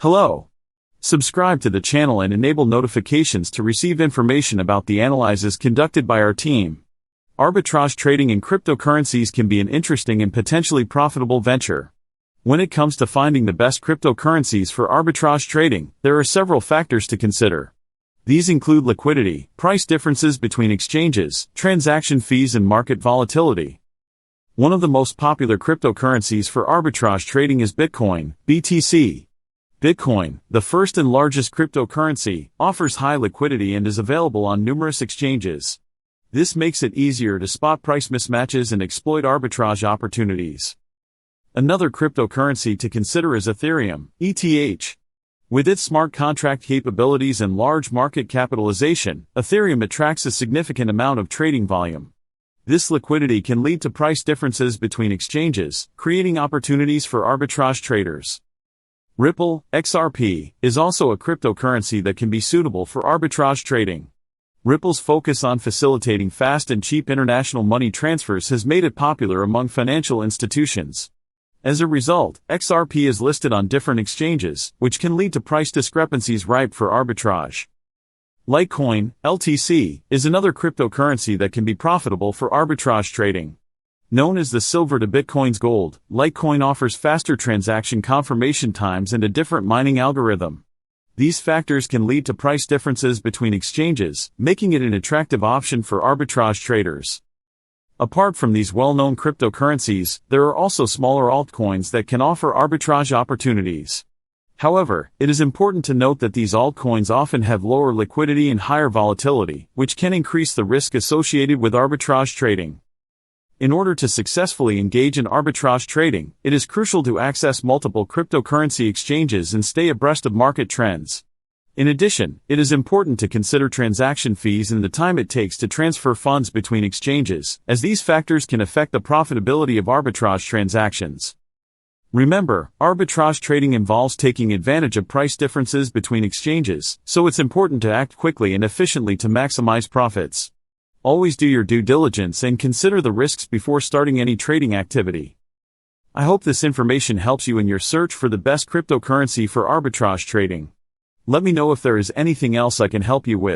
Hello. Subscribe to the channel and enable notifications to receive information about the analyses conducted by our team. Arbitrage trading in cryptocurrencies can be an interesting and potentially profitable venture. When it comes to finding the best cryptocurrencies for arbitrage trading, there are several factors to consider. These include liquidity, price differences between exchanges, transaction fees, and market volatility. One of the most popular cryptocurrencies for arbitrage trading is Bitcoin, BTC. Bitcoin, the first and largest cryptocurrency, offers high liquidity and is available on numerous exchanges. This makes it easier to spot price mismatches and exploit arbitrage opportunities. Another cryptocurrency to consider is Ethereum, ETH. With its smart contract capabilities and large market capitalization, Ethereum attracts a significant amount of trading volume. This liquidity can lead to price differences between exchanges, creating opportunities for arbitrage traders. Ripple, XRP, is also a cryptocurrency that can be suitable for arbitrage trading. Ripple's focus on facilitating fast and cheap international money transfers has made it popular among financial institutions. As a result, XRP is listed on different exchanges, which can lead to price discrepancies ripe for arbitrage. Litecoin, LTC, is another cryptocurrency that can be profitable for arbitrage trading. Known as the silver to Bitcoin's gold, Litecoin offers faster transaction confirmation times and a different mining algorithm. These factors can lead to price differences between exchanges, making it an attractive option for arbitrage traders. Apart from these well-known cryptocurrencies, there are also smaller altcoins that can offer arbitrage opportunities. However, it is important to note that these altcoins often have lower liquidity and higher volatility, which can increase the risk associated with arbitrage trading. In order to successfully engage in arbitrage trading, it is crucial to access multiple cryptocurrency exchanges and stay abreast of market trends. In addition, it is important to consider transaction fees and the time it takes to transfer funds between exchanges, as these factors can affect the profitability of arbitrage transactions. Remember, arbitrage trading involves taking advantage of price differences between exchanges, so it's important to act quickly and efficiently to maximize profits. Always do your due diligence and consider the risks before starting any trading activity. I hope this information helps you in your search for the best cryptocurrency for arbitrage trading. Let me know if there is anything else I can help you with.